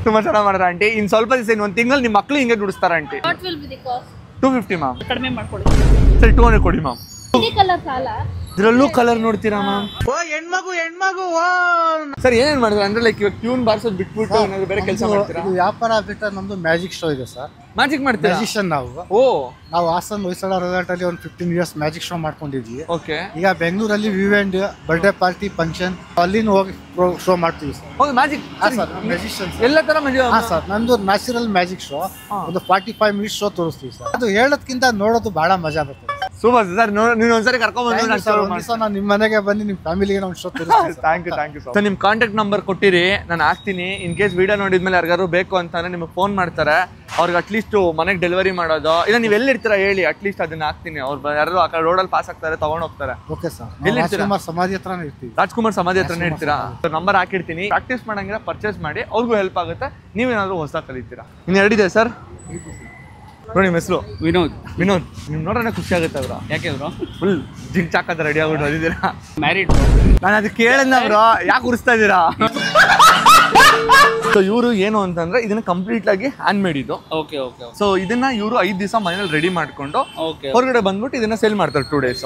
ತುಂಬಾ ಚೆನ್ನಾಗಿ ಮಾಡಿದ್ರ ಆಂಟಿ. ಇನ್ ಸ್ವಲ್ಪ ದಿವಸ ಇನ್ನೊಂದು ತಿಂಗಳು ನಿಮ್ಮ ಮಕ್ಳು ಹಿಂಗೆ ದುಡಿಸ್ತಾರ ಆಂಟಿ. 250 ಮ್ಯಾಮ್. ಕಡಿಮೆ ಮಾಡ್ಕೊಳ್ಳಿ ಸರಿ 200 ಕೊಡಿ ಮ್ಯಾಮ್. ಕಲರ್ ಸಾಲ ಇದ್ರಲ್ಲೂ ಕಲರ್ ನೋಡ್ತೀರಾ ಮ್ಯಾಮ್? ಹೆಣ್ಮಗು ಸರ್ ಏನೇನ್ ಮಾಡಿದ್ರೆ ಅಂದ್ರೆ ಲೈಕ್ ಇವಾಗ ಟ್ಯೂನ್ ಬಾರ್ಸೋದು ಬಿಟ್ಬಿಟ್ಟು ಏನಾದ್ರು ಬೇರೆ ಕೆಲಸ ಮಾಡ್ತೀರಾ? ಇದು ವ್ಯಾಪಾರ ಬಿಟ್ಟರೆ ನಮ್ದು ಮ್ಯಾಜಿಕ್ ಶೋ ಇದೆ ಸರ್. ಮ್ಯಾಜಿಕ್ ಮಾಡ್ತೀರಾ? ಮ್ಯಾಜಿಷಿಯನ್ ನಾವು. ನಾವು ಹಾಸನ್ ಹೊಯ್ಸಳ ರೆಸಾರ್ಟ್ ಅಲ್ಲಿ ಒಂದು 15 years ಮ್ಯಾಜಿಕ್ ಶೋ ಮಾಡ್ಕೊಂಡಿದ್ವಿ. ಓಕೆ. ಈಗ ಬೆಂಗಳೂರಲ್ಲಿ ವಿವೆಂಡ್ ಬರ್ಡೇ ಪಾರ್ಟಿ ಫಂಕ್ಷನ್ ಅಲ್ಲಿನ ಹೋಗಿ ಶೋ ಮಾಡ್ತೀವಿ ಸರ್. ಹೌದು, ಮ್ಯಾಜಿಕ್ ಸರ್ ಮ್ಯಾಜಿಷಿಯನ್ ಎಲ್ಲ ತರ ಸರ್. ನಂದು ನ್ಯಾಚುರಲ್ ಮ್ಯಾಜಿಕ್ ಶೋ ಒಂದು 45 minutes ಶೋ ತೋರಿಸ್ತೀವಿ ಸರ್. ಅದು ಹೇಳೋದ್ಕಿಂತ ನೋಡೋದು ಬಹಳ ಮಜಾ ಬರ್ತದೆ. Super sir. ನೀವು ಒಂದ್ಸರಿ ಕರ್ಕೊಂಡ್ ಬಂದ್ರೆ ನಾನು ನಿಮ್ಮ ಮನೆಗೆ ಬಂದು ನಿಮ್ಮ ಫ್ಯಾಮಿಲಿಗೆ ನಾವು ಶೋ ತೋರಿಸ್ತೀವಿ. Thank you sir. ನಿಮ್ ಕಾಂಟ್ಯಾಕ್ಟ್ ನಂಬರ್ ಕೊಟ್ಟಿರಿ, ನಾನು ಹಾಕ್ತೀನಿ. ಇನ್ ಕೇಸ್ ವಿಡಿಯೋ ನೋಡಿದ್ಮೇಲೆ ಯಾರಿಗಾರು ಬೇಕು ಅಂತಂದ್ರೆ ನಿಮಗೆ ಫೋನ್ ಮಾಡ್ತಾರೆ. ಅವ್ರಿಗೆ ಅಟ್ಲೀಸ್ಟ್ ಮನೆಗೆ ಡೆಲಿವರಿ ಮಾಡೋದು, ಇಲ್ಲ ನೀವು ಎಲ್ಲಿರ್ತೀರಾ ಹೇಳಿ, ಅಟ್ಲೀಸ್ಟ್ ಅದನ್ನ ಹಾಕ್ತೀನಿ. ಅವ್ರು ಯಾರು ಆ ಕಡೆ ರೋಡಲ್ಲಿ ಪಾಸ್ ಆಗ್ತಾರೆ ತಗೊಂಡ್ ಹೋಗ್ತಾರೆ. Okay sir. ರಾಜ್ಕುಮಾರ್ ಸಮಾಧಿ ಹತ್ರನೇ ಇರ್ತೀವಿ. ರಾಜ್ಕುಮಾರ್ ಸಮಾಧಿ ಹತ್ರನೇ ಇರ್ತೀರಾ? ನಂಬರ್ ಹಾಕಿರ್ತೀನಿ. ಪ್ರಾಕ್ಟೀಸ್ ಮಾಡಂಗಿಲ್ಲ ಪರ್ಚೇಸ್ ಮಾಡಿ, ಅವ್ರಿಗೂ ಹೆಲ್ಪ್ ಆಗುತ್ತೆ. ನೀವೇನಾದ್ರು ಹೊಸ ಕಲಿತೀರಾ. ಇನ್ನು ಎರಡಿದೆ ಸರ್. ನೋಡಿ, ನಿಮ್ಮ ಹೆಸರು ವಿನೋದ್. ನಿಮ್ ನೋಡ್ರೆ ಖುಷಿ ಆಗುತ್ತೆ ಬ್ರೋ. ಯಾಕೆ ಬ್ರೋ? ಫುಲ್ ಜಿಂಕ್ ಚಾಕದ ರೆಡಿ ಆಗ್ಬಿಟ್ಟು ಬಂದಿದ್ದೀರಾ. ಮ್ಯಾರಿಡ್. ನಾನು ಅದಕ್ಕೆ ಕೇಳಿದ್ನ ಬ್ರೋ, ಯಾಕೆ ಉರಿಸ್ತಾ ಇದ್ದೀರಾ? ಸೊ ಇವರು ಏನು ಅಂತಂದ್ರೆ ಇದನ್ನ ಕಂಪ್ಲೀಟ್ ಆಗಿ ಹ್ಯಾಂಡ್ ಮೇಡ್ ಇದು. Okay okay. ಸೊ ಇದನ್ನ ಇವರು 5 ದಿವಸ ಮನೇಲಿ ರೆಡಿ ಮಾಡ್ಕೊಂಡು ಹೊರಗಡೆ ಬಂದ್ಬಿಟ್ಟು ಇದನ್ನ ಸೆಲ್ ಮಾಡ್ತಾರೆ 2 days.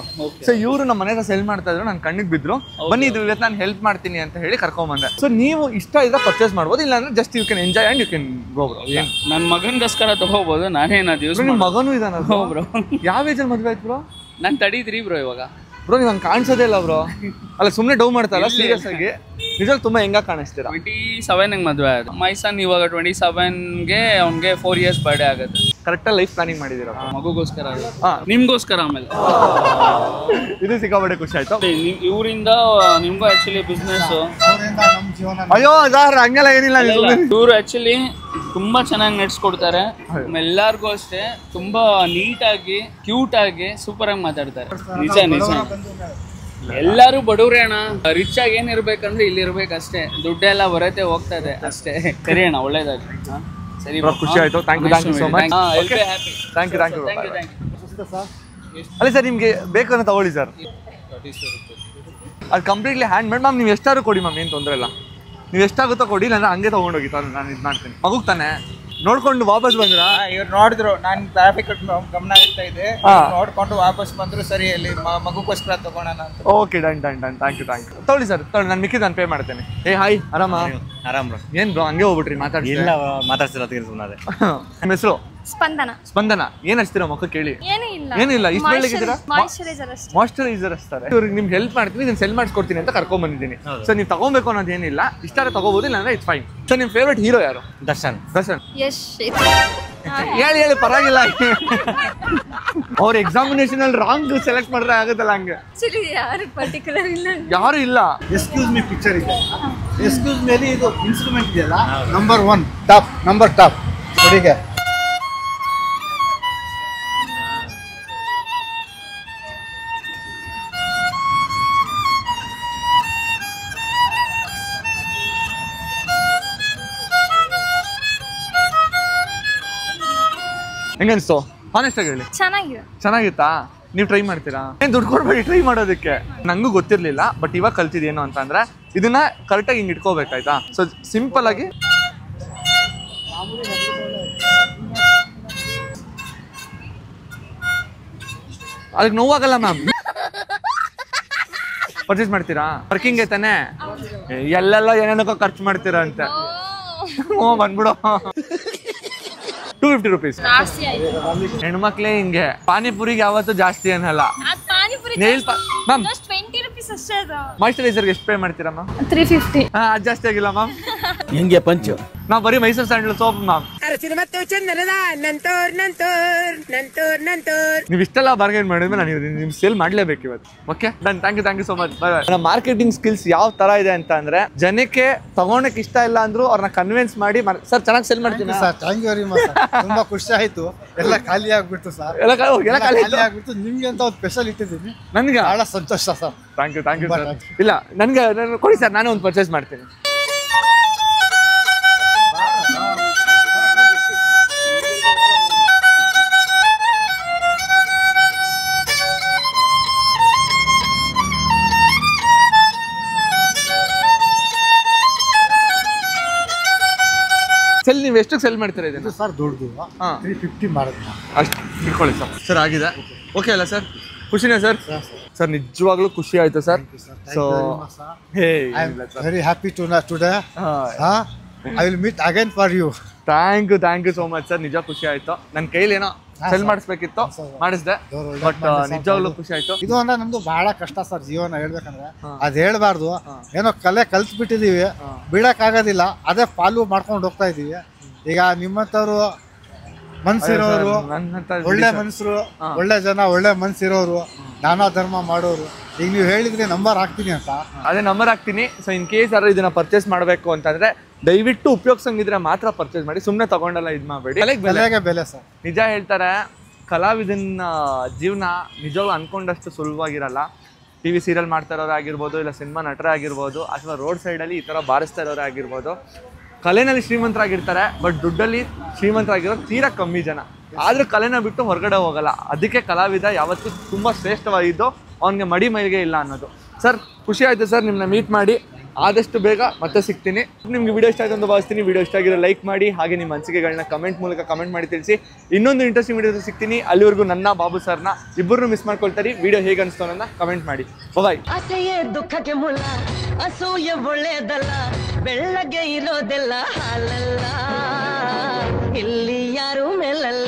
ಸೊ ಇವರು ನಮ್ಮ ಮನೆಯ ಸೆಲ್ ಮಾಡ್ತಾ ಇದ್ರು, ನನ್ನ ಕಣ್ಣಿಗೆ ಬಿದ್ರು. ಬನ್ನಿ ಇದು ಇವತ್ತು ನಾನು ಹೆಲ್ಪ್ ಮಾಡ್ತೀನಿ ಅಂತ ಹೇಳಿ ಕರ್ಕೊಂಡ್ ಬಂದೆ. ಸೊ ನೀವು ಇಷ್ಟ ಇದ್ರೆ ಪರ್ಚೇಸ್ ಮಾಡ್ಬೋದು, ಇಲ್ಲ ಅಂದ್ರೆ just you can enjoy and you can go bro. ನನ್ನ ಮಗನಿಗೋಸ್ಕರ ತಗೋಬಹುದು, ನಾನೇನು ಅದು ಯೂಸ್. ನಿಮ್ಮ ಮಗನೂ ಇದಾನ ಬ್ರೋ? ಯಾವ ಏಜಲ್ಲಿ ಮದುವೆ ಆಯ್ತು ಬ್ರೋ? ನಾನು 33 ಬ್ರೋ ಇವಾಗ. ಬ್ರೋ ನೀವು ಹಂಗೆ ಕಾಣಿಸೋದೇ ಇಲ್ಲ ಬ್ರೋ. ಅಲ್ಲ ಸುಮ್ಮನೆ ಡೌ ಮಾಡ್ತಾರಲ್ಲ, ಸೀರಿಯಸ್ ಆಗಿ ನಿಜವಾಗಿ ತುಂಬಾ ಹೆಂಗ ಕಾಣಿಸ್ತೀರಾ? 27 ಮದುವೆ ಆಯ್ತು. ಮೈ ಸನ್ ಇವಾಗ 27ಗೆ ಅವ್ನಿಗೆ 4 years ಬರ್ಡೇ ಆಗುತ್ತೆ. ಕರೆಕ್ಟಾಗಿ ಲೈಫ್ ಪ್ಲಾನಿಂಗ್ ಮಾಡಿದ್ದೀರಾ? ಮಗುಗೋಸ್ಕರ, ನಿಮ್ಗೋಸ್ಕರ. ಆಮೇಲೆ ಇದು ಸಿಕ್ಕಾಪಟ್ಟೆ ಖುಷಿ ಆಯ್ತು. ಇವರಿಂದ ನಿಮ್ಗೂ ಆಕ್ಚುಲಿ ಬಿಸ್ನೆಸ್. ಅಯ್ಯೋ ಸರ್ ಹಂಗೆಲ್ಲ ಏನಿಲ್ಲ. ಇವರು ಆಕ್ಚುಲಿ ತುಂಬಾ ಚೆನ್ನಾಗಿ ನಡೆಸ್ಕೊಡ್ತಾರೆ. ಎಲ್ಲಾರ್ಗೂ ಅಷ್ಟೇ ತುಂಬಾ ನೀಟಾಗಿ ಕ್ಯೂಟ್ ಆಗಿ ಸೂಪರ್ ಆಗಿ ಮಾತಾಡ್ತಾರೆ. ನಿಜ ನಿಜ. ಎಲ್ಲಾರು ಬಡವ್ರೆ ಅಣ್ಣ, ರಿಚ್ ಆಗಿ ಏನಿರ್ಬೇಕಂದ್ರೆ ಇಲ್ಲಿ ಇರ್ಬೇಕಷ್ಟೇ. ದುಡ್ಡೆಲ್ಲ ಬರತ್ತೆ ಹೋಗ್ತದೆ ಅಷ್ಟೇ. ಸರಿ ಅಣ್ಣ, ಒಳ್ಳೇದಾಗಿ. ಸರಿ, ಖುಷಿ ಆಯ್ತು. Thank you so much. Thank you. ಅಲ್ಲ ಸರ್, ನಿಮ್ಗೆ ಬೇಕು ಅಂತ ತಗೊಳ್ಳಿ ಸರ್. ಅದು ಕಂಪ್ಲೀಟ್ಲಿ ಹ್ಯಾಂಡ್ ಮೇಡ್ ಮ್ಯಾಮ್. ನೀವು ಎಷ್ಟಾದ್ರು ಕೊಡಿ ಮ್ಯಾಮ್, ಏನು ತೊಂದರೆ ಇಲ್ಲ. ನೀವು ಎಷ್ಟಾಗುತ್ತೋ ಕೊಡಿ, ಇಲ್ಲ ಅಂದ್ರೆ ಹಂಗೆ ತೊಗೊಂಡೋಗಿ ನಾನು ಇದು ಮಾಡ್ತೀನಿ. ಮಗುಗ್ ತಾನೆ ನೋಡ್ಕೊಂಡು ವಾಪಸ್ ಬಂದ್ರ? ಇವ್ರು ನೋಡಿದ್ರು ನಾನು ಟ್ರಾಫಿಕ್ ಗಮನ ಇರ್ತಾ ಇದೆ, ನೋಡ್ಕೊಂಡು ವಾಪಸ್ ಬಂದ್ರು. ಸರಿ, ಅಲ್ಲಿ ಮಗುಗೋಸ್ಕರ ತಗೋಣ ಅಂತ. Okay, done. Thank you. ತಗೊಳ್ಳಿ ಸರ್, ತಗೊಳ್ಳಿ. ನಾನು ಮಿಕ್ಕಿದ್ದು ನಾನು ಪೇ ಮಾಡ್ತೇನೆ. ಹಾಯ್, ಆರಾಮ ಬ್ರೋ. ಏನ್ ಬ್ರೋ ಹಂಗೆ ಹೋಗ್ಬಿಟ್ರಿ? ಇಲ್ಲ ಮಾತಾಡ್ತಿರೋದಕ್ಕೆ ಸುಮ್ಮನೆ. ನಿಮ್ಮ ಹೆಸರು? ಸ್ಪಂದನ. ಏನ್ ಹಚ್ತೀರಾ ಮಕ್ಕ ಕೇಳಿ? ಏನಿಲ್ಲ, ಇಷ್ಟು ಬೆಳಗಿದ್ದೀರಾ? ಮಾಯಿಶ್ಚರೈಸರ್ ಅಷ್ಟೇ. ಇವ್ರಿಗೆ ನಿಮ್ಗೆ ಹೆಲ್ಪ್ ಮಾಡ್ತೀನಿ, ಇದನ್ನ ಸೆಲ್ ಮಾಡಿಸ್ಕೊಡ್ತೀನಿ ಅಂತ ಕರ್ಕೊಂಡ್ ಬಂದಿದ್ದೀನಿ. ಸೊ ನೀವು ತಗೋಬೇಕು ಅನ್ನೋದು ಏನಿಲ್ಲ, ಇಷ್ಟಾರ ತಗೋಬಹುದು, ಇಲ್ಲ ಅಂದ್ರೆ ಇಟ್ಸ್ ಫೈನ್. ಸೊ ನಿಮ್ ಫೇವ್ರೇಟ್ ಹೀರೋ ಯಾರು? ದರ್ಶನ್. ಹೇಳಿ ಪರವಾಗಿಲ್ಲ. ಅವ್ರ ಎಕ್ಸಾಮಿನೇಷನ್ ಅಲ್ಲಿ ರಾಂಗ್ ಸೆಲೆಕ್ಟ್ ಮಾಡಿದ್ರೆ ಆಗುತ್ತಲ್ಲ ಹಂಗೆ. ಯಾರು ಇಲ್ಲ. ಎಕ್ಸ್ಕ್ಯೂಸ್ ಮೀ ಪಿಕ್ಚರ್ ಇದೆ. ಎಕ್ಸ್ಕ್ಯೂಸ್ ಮೇಲೆ ಇದು ಇನ್ಸ್ಟ್ರೂಮೆಂಟ್ ಇದೆಯಲ್ಲ, ನಂಬರ್ 1 ಟಾಪ್ ಹುಡುಗ. ಹೆಂಗನ್ಸ್ತು? ಹಾನೆಸ್ಟ್ ಆಗಿ ಹೇಳಿ. ಚೆನ್ನಾಗಿತ್ತಾ? ನೀವು ಟ್ರೈ ಮಾಡ್ತೀರಾ? ಏನ್ ದುಡ್ಡು ಕೊಡ್ಬೇಡಿ ಟ್ರೈ ಮಾಡೋದಕ್ಕೆ. ನಂಗೂ ಗೊತ್ತಿರ್ಲಿಲ್ಲ, ಬಟ್ ಇವಾಗ ಕಲ್ತಿದ್ದೇನು ಅಂತಂದ್ರೆ ಇದನ್ನ ಕರೆಕ್ಟಾಗಿ ಹಿಂಗೆ ಇಟ್ಕೋಬೇಕಾಯ್ತಾ. ಸೊ ಸಿಂಪಲ್ ಆಗಿ ಅದಕ್ಕೆ ನೋವಾಗಲ್ಲ ಮ್ಯಾಮ್. ಪರ್ಚೇಸ್ ಮಾಡ್ತೀರಾ? ವರ್ಕಿಂಗ್ ತಾನೆ, ಎಲ್ಲೆಲ್ಲ ಏನೇನಕ್ಕೋ ಖರ್ಚು ಮಾಡ್ತೀರಾ ಅಂತ. ಬಂದ್ಬಿಡು. 250 rupees. ಹೆಣ್ಮಕ್ಳೇ ಹಿಂಗೆ. ಪಾನಿಪುರಿಗೆ ಯಾವತ್ತೂ ಜಾಸ್ತಿ ಏನಲ್ಲ. ಮ್ಯಾಮ್ ಮಾಯಿಶ್ಚರೈಸರ್ಗೆ ಎಷ್ಟು ಪೇ ಮಾಡ್ತೀರಾ ಮ್ಯಾಮ್? 350. ಅದು ಜಾಸ್ತಿ ಆಗಿಲ್ಲ ಮ್ಯಾಮ್. ಹೆಂಗೆ ಪಂಚು? ನಾವು ಬರೀ ಮೈಸೂರು ಸ್ಯಾಂಡಲ್ ಸೋಪ್ ಮ್ಯಾಮ್. ಮತ್ತು ಚಂದನದ ನಂತೋರ್ ನೀವು ಇಷ್ಟೆಲ್ಲ ಬಾರ್ಗೇನ್ ಮಾಡಿದ್ಮೇಲೆ ನಾನು ನಿಮ್ ಸೇಲ್ ಮಾಡ್ಲೇಬೇಕು ಇವತ್ತು. Okay done, thank you so much. ನನ್ನ ಮಾರ್ಕೆಟಿಂಗ್ ಸ್ಕಿಲ್ಸ್ ಯಾವ ತರ ಇದೆ ಅಂತ ಅಂದ್ರೆ, ಜನಕ್ಕೆ ತಗೊಳಕ್ ಇಷ್ಟ ಇಲ್ಲ ಅಂದ್ರು ಅವ್ರನ್ನ ಕನ್ವಿನ್ಸ್ ಮಾಡಿ ಸರ್ ಚೆನ್ನಾಗಿ ಸೇಲ್ ಮಾಡ್ತೀನಿ sir. Thank you very much. ತುಂಬಾ ಖುಷಿ ಆಯ್ತು. ಎಲ್ಲ ಖಾಲಿ ಆಗ್ಬಿಡ್ತು ಸರ್. ಎಲ್ಲ ಖಾಲಿ ಆಗ್ಬಿಡ್ತು. ನಿಮ್ಗೆ ಅಂತ ಒಂದು ಸ್ಪೆಷಲ್ ಇಟ್ಟಿದ್ದೀನಿ. ನನ್ಗೆ ಬಹಳ ಸಂತೋಷ ಸರ್. Thank you sir. ಇಲ್ಲ ನನ್ಗೆ ಕೊಡಿ ಸರ್, ನಾನೇ ಒಂದು ಪರ್ಚೇಸ್ ಮಾಡ್ತೀನಿ. ಸೆಲ್ ನೀವು ಎಷ್ಟು ಸೆಲ್ ಮಾಡ್ತೀರಾ ಇದನ್ನು ಸರ್? ದೊಡ್ಡದು 350 ಮಾಡಿದ್ವಿ. ಅಷ್ಟು ಇಟ್ಕೊಳ್ಳಿ ಸರ್. ಸರ್ ಆಗಿದೆ, ಓಕೆ ಅಲ್ಲ ಸರ್? ಖುಷಿನೇ ಸರ್? ಸರ್ ನಿಜವಾಗ್ಲೂ ಖುಷಿ ಆಯ್ತು sir. So very happy today. I will meet again for you. Thank you so much sir. ನಿಜ ಖುಷಿ ಆಯ್ತು. ನನ್ನ ಕೈಲಿ ಏನೋ ಸೆಲ್ ಮಾಡಿಸ್ಬೇಕಿತ್ತು, ಮಾಡಿಸ್ದೆ. ಬಟ್ ನಿಜವಾಗ್ಲೂ ಖುಷಿ ಆಯ್ತು. ಇದು ಅಂದ್ರೆ ನಮ್ದು ಬಹಳ ಕಷ್ಟ ಸರ್ ಜೀವನ ಹೇಳ್ಬೇಕಂದ್ರೆ. ಅದ್ ಹೇಳ್ಬಾರ್ದು. ಏನೋ ಕಲೆ ಕಲ್ತ್ ಬಿಟ್ಟಿದೀವಿ, ಬಿಡಕ್ ಆಗೋದಿಲ್ಲ. ಅದೇ ಫಾಲೋ ಮಾಡ್ಕೊಂಡು ಹೋಗ್ತಾ ಇದೀವಿ. ಈಗ ನಿಮ್ಮಂತವ್ರು ಮನ್ಸಿರೋರು, ಒಳ್ಳೆ ಮನ್ಸರು, ಒಳ್ಳೆ ಜನ, ಒಳ್ಳೆ ಮನ್ಸಿರೋರು, ನಾನಾ ಧರ್ಮ ಮಾಡೋರು. ಈಗ ನೀವು ಹೇಳಿದ್ರೆ ನಂಬರ್ ಹಾಕ್ತೀನಿ ಅಂತ. ಅದೇ ನಂಬರ್ ಹಾಕ್ತೀನಿ. ಸೊ ಇನ್ ಕೇಸ್ ಯಾರು ಇದನ್ನ ಪರ್ಚೇಸ್ ಮಾಡಬೇಕು ಅಂತಂದ್ರೆ ದಯವಿಟ್ಟು ಉಪಯೋಗಿಸಂಗಿದ್ರೆ ಮಾತ್ರ ಪರ್ಚೇಸ್ ಮಾಡಿ, ಸುಮ್ಮನೆ ತಗೊಂಡೆಲ್ಲ ಇದು ಮಾಡಬೇಡಿ. ಬೆಲೆಗೆ ಬೆಲೆ ಸರ್. ನಿಜ ಹೇಳ್ತಾರೆ, ಕಲಾವಿದನ ಜೀವನ ನಿಜವಾಗ್ಲೂ ಅನ್ಕೊಂಡಷ್ಟು ಸುಲಭವಾಗಿರಲ್ಲ. TV ಸೀರಿಯಲ್ ಮಾಡ್ತಾ ಇರೋರೇ ಆಗಿರ್ಬೋದು, ಇಲ್ಲ ಸಿನಿಮಾ ನಟರೇ ಆಗಿರ್ಬೋದು, ಅಥವಾ ರೋಡ್ ಸೈಡಲ್ಲಿ ಈ ಥರ ಬಾರಿಸ್ತಾ ಇರೋರೇ ಆಗಿರ್ಬೋದು. ಕಲೆನಲ್ಲಿ ಶ್ರೀಮಂತರಾಗಿರ್ತಾರೆ, ಬಟ್ ದುಡ್ಡಲ್ಲಿ ಶ್ರೀಮಂತರಾಗಿರೋರು ತೀರಾ ಕಮ್ಮಿ ಜನ. ಆದರೂ ಕಲೆನ ಬಿಟ್ಟು ಹೊರಗಡೆ ಹೋಗಲ್ಲ. ಅದಕ್ಕೆ ಕಲಾವಿದ ಯಾವತ್ತೂ ತುಂಬ ಶ್ರೇಷ್ಠವಾಗಿದ್ದು ಅವನಿಗೆ ಮಡಿ ಮೈಲಿಗೆ ಇಲ್ಲ ಅನ್ನೋದು. ಸರ್ ಖುಷಿ ಆಯಿತು ಸರ್ ನಿಮ್ಮನ್ನ ಮೀಟ್ ಮಾಡಿ. ಆದಷ್ಟು ಬೇಗ ಮತ್ತೆ ಸಿಗ್ತೀನಿ. ನಿಮ್ಗೆ ವಿಡಿಯೋ ಇಷ್ಟ ಆಯ್ತು ಅಂತ ಭಾವಿಸ್ತೀನಿ. ವಿಡಿಯೋ ಇಷ್ಟ ಆಗಿರೋ ಲೈಕ್ ಮಾಡಿ, ಹಾಗೆ ನಿಮ್ಮ ಅನಿಸಿಕೆಗಳನ್ನ ಕಮೆಂಟ್ ಮೂಲಕ ಕಮೆಂಟ್ ಮಾಡಿ ತಿಳಿಸಿ. ಇನ್ನೊಂದು ಇಂಟ್ರೆಸ್ಟಿಂಗ್ ವಿಡಿಯೋ ಸಿಗ್ತೀನಿ. ಅಲ್ಲಿವರೆಗೂ ನನ್ನ ಬಾಬು ಸರ್ನ ಇಬ್ಬರನ್ನು ಮಿಸ್ ಮಾಡ್ಕೊಳ್ತಾರೆ. ವಿಡಿಯೋ ಹೇಗೆ ಅನಿಸ್ತು ಅನ್ನೋದನ್ನ ಕಮೆಂಟ್ ಮಾಡಿ. ಬಾಯ್. ಆಸೆಯೇ ದುಃಖಕ್ಕೆ ಮೂಲ, ಅಸೂಯೆ ಒಳ್ಳೆಯದಲ್ಲ, ಬೆಳ್ಳಗೆ ಇರೋದೆಲ್ಲ ಹಾಲಲ್ಲ, ಇಲ್ಲಿ ಯಾರು ಮೇಲಲ್ಲ.